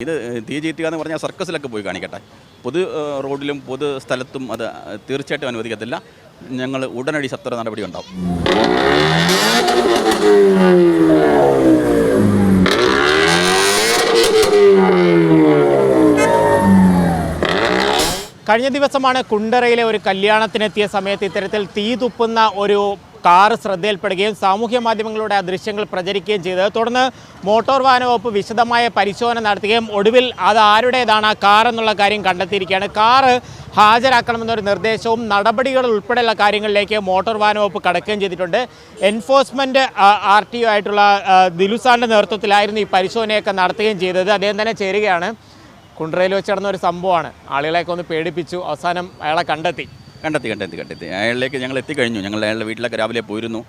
ഇത് തീ ചീറ്റുക എന്ന് പറഞ്ഞാൽ സർക്കസിലൊക്കെ പോയി കാണിക്കട്ടെ. പൊതു റോഡിലും പൊതു സ്ഥലത്തും അത് തീർച്ചയായിട്ടും അനുവദിക്കത്തില്ല. ഞങ്ങൾ ഉടനടി സത്വര നടപടി ഉണ്ടാവും. കഴിഞ്ഞ ദിവസമാണ് കുണ്ടറയിലെ ഒരു കല്യാണത്തിനെത്തിയ സമയത്ത് ഇത്തരത്തിൽ തീ തുപ്പുന്ന ഒരു കാർ ശ്രദ്ധയിൽപ്പെടുകയും സാമൂഹ്യ മാധ്യമങ്ങളുടെ ആ ദൃശ്യങ്ങൾ പ്രചരിക്കുകയും ചെയ്തത്. തുടർന്ന് മോട്ടോർ വാഹന വകുപ്പ് വിശദമായ പരിശോധന നടത്തുകയും ഒടുവിൽ അത് ആരുടേതാണ് ആ കാർ എന്നുള്ള കാര്യം കണ്ടെത്തിയിരിക്കുകയാണ്. കാറ് ഹാജരാക്കണമെന്നൊരു നിർദ്ദേശവും നടപടികൾ ഉൾപ്പെടെയുള്ള കാര്യങ്ങളിലേക്ക് മോട്ടോർ വാഹന വകുപ്പ് കടക്കുകയും ചെയ്തിട്ടുണ്ട്. എൻഫോഴ്സ്മെൻറ്റ് RTO ആയിട്ടുള്ള ദിലുസാറിൻ്റെ നേതൃത്വത്തിലായിരുന്നു ഈ പരിശോധനയൊക്കെ നടത്തുകയും ചെയ്തത്. അദ്ദേഹം തന്നെ ചേരുകയാണ്. കുണ്ടറയിൽ വെച്ച് നടന്ന ഒരു സംഭവമാണ്. ആളുകളെയൊക്കെ ഒന്ന് പേടിപ്പിച്ചു. അവസാനം അയാളെ കണ്ടെത്തി. അയാളിലേക്ക് ഞങ്ങൾ എത്തിക്കഴിഞ്ഞു. ഞങ്ങൾ അയാളുടെ വീട്ടിലൊക്കെ രാവിലെ പോയിരുന്നു.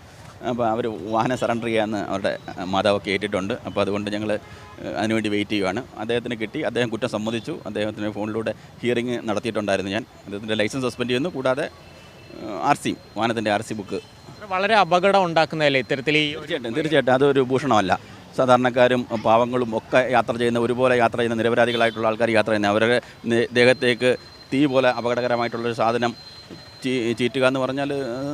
അപ്പോൾ അവർ വാഹനം സറണ്ടർ ചെയ്യാമെന്ന് അവരുടെ മാതാവൊക്കെ ഏറ്റിട്ടുണ്ട്. അപ്പോൾ അതുകൊണ്ട് ഞങ്ങൾ അതിനുവേണ്ടി വെയിറ്റ് ചെയ്യുകയാണ്. അദ്ദേഹത്തിന് കിട്ടി. അദ്ദേഹം കുറ്റം സമ്മതിച്ചു. അദ്ദേഹത്തിന് ഫോണിലൂടെ ഹിയറിംഗ് നടത്തിയിട്ടുണ്ടായിരുന്നു. ഞാൻ അദ്ദേഹത്തിൻ്റെ ലൈസൻസ് സസ്പെൻഡ് ചെയ്യുന്നു. കൂടാതെ RC വാഹനത്തിൻ്റെ RC ബുക്ക്. വളരെ അപകടം ഉണ്ടാക്കുന്നതല്ലേ ഇത്തരത്തിൽ? തീർച്ചയായിട്ടും അതൊരു ഭൂഷണമല്ല. സാധാരണക്കാരും പാവങ്ങളും ഒക്കെ യാത്ര ചെയ്യുന്ന, ഒരുപോലെ യാത്ര ചെയ്യുന്ന നിരപരാധികളായിട്ടുള്ള ആൾക്കാർ യാത്ര ചെയ്യുന്ന, അവരുടെ ദേഹത്തേക്ക് തീ പോലെ അപകടകരമായിട്ടുള്ളൊരു സാധനം ചീറ്റുക എന്ന് പറഞ്ഞാൽ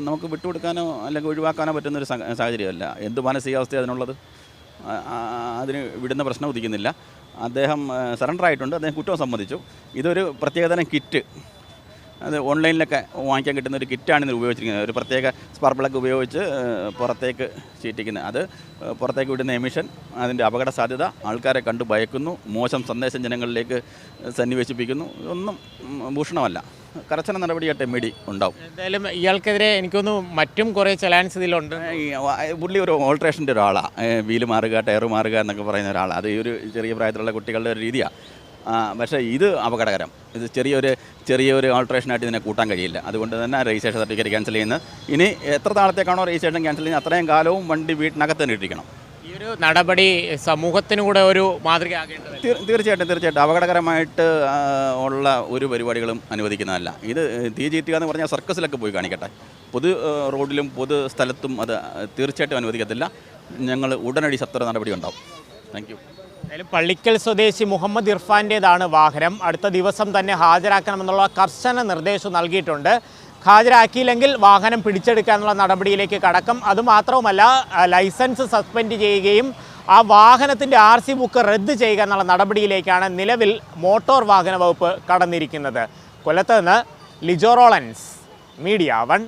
നമുക്ക് വിട്ടുകൊടുക്കാനോ അല്ലെങ്കിൽ ഒഴിവാക്കാനോ പറ്റുന്നൊരു സാഹചര്യമല്ല. എന്ത് മാനസികാവസ്ഥ അതിനുള്ളത്? അതിന് വിടുന്ന പ്രശ്നം ഉദിക്കുന്നില്ല. അദ്ദേഹം സറണ്ടർ ആയിട്ടുണ്ട്. അദ്ദേഹം കുറ്റം സമ്മതിച്ചു. ഇതൊരു പ്രത്യേകതരം കിറ്റ്, അത് ഓൺലൈനിലൊക്കെ വാങ്ങിക്കാൻ കിട്ടുന്ന ഒരു കിറ്റാണ് ഇത് ഉപയോഗിച്ചിരിക്കുന്നത്. ഒരു പ്രത്യേക സ്പാർക്ക് പ്ലഗ് ഉപയോഗിച്ച് പുറത്തേക്ക് ചീറ്റിക്കുന്നത്. അത് പുറത്തേക്ക് വിടുന്ന എമിഷൻ, അതിൻ്റെ അപകട സാധ്യത, ആൾക്കാരെ കണ്ടു ഭയക്കുന്നു, മോശം സന്ദേശം ജനങ്ങളിലേക്ക് സന്നിവേശിപ്പിക്കുന്നു. ഇതൊന്നും ഭൂഷണമല്ല. കർശന നടപടിയായിട്ട് MID ഉണ്ടാവും. എന്തായാലും ഇയാൾക്കെതിരെ എനിക്കൊന്ന് മറ്റും കുറേ ചലാൻസ് ഇതിലുണ്ട്. പുള്ളി ഒരു ഓൾട്രേഷൻ്റെ ഒരാളാണ്. വീല് മാറുക, ടയർ മാറുക എന്നൊക്കെ പറയുന്ന ഒരാളാണ്. അത് ഈ ഒരു ചെറിയ പ്രായത്തിലുള്ള കുട്ടികളുടെ ഒരു രീതിയാണ്. പക്ഷേ ഇത് അപകടകരം. ഇത് ചെറിയൊരു ഓൾട്രേഷനായിട്ട് ഇതിനെ കൂട്ടാൻ കഴിയില്ല. അതുകൊണ്ട് തന്നെ രജിസ്ട്രേഷൻ സർട്ടിഫിക്കറ്റ് ക്യാൻസൽ ചെയ്യുന്നത്. ഇനി എത്ര നാളത്തേക്കാണോ രജിസ്ട്രേഷൻ ക്യാൻസൽ ചെയ്യുന്നത് അത്രയും കാലവും വണ്ടി വീട്ടിനകത്ത് തന്നെ ഇട്ടിരിക്കണം. ഈ ഒരു നടപടി സമൂഹത്തിന് കൂടെ ഒരു മാതൃകയാകേണ്ടത്. തീർച്ചയായിട്ടും അപകടകരമായിട്ട് ഉള്ള ഒരു പരിപാടികളും അനുവദിക്കുന്നതല്ല. ഇത് തീ ചീറ്റുക എന്ന് പറഞ്ഞാൽ സർക്കസിലൊക്കെ പോയി കാണിക്കട്ടെ. പൊതു റോഡിലും പൊതു സ്ഥലത്തും അത് തീർച്ചയായിട്ടും അനുവദിക്കത്തില്ല. ഞങ്ങൾ ഉടനടി സത്വര നടപടി ഉണ്ടാവും. Thank you. പള്ളിക്കൽ സ്വദേശി മുഹമ്മദ് ഇർഫാൻ്റേതാണ് വാഹനം. അടുത്ത ദിവസം തന്നെ ഹാജരാക്കണമെന്നുള്ള കർശന നിർദ്ദേശം നൽകിയിട്ടുണ്ട്. ഹാജരാക്കിയില്ലെങ്കിൽ വാഹനം പിടിച്ചെടുക്കാനുള്ള നടപടിയിലേക്ക് കടക്കും. അതുമാത്രവുമല്ല, ലൈസൻസ് സസ്പെൻഡ് ചെയ്യുകയും ആ വാഹനത്തിൻ്റെ RC ബുക്ക് റദ്ദ് ചെയ്യുക എന്നുള്ള നടപടിയിലേക്കാണ് നിലവിൽ മോട്ടോർ വാഹന വകുപ്പ് കടന്നിരിക്കുന്നത്. കൊല്ലത്ത് നിന്ന് ലിജോ റോളൻസ്, മീഡിയ 1.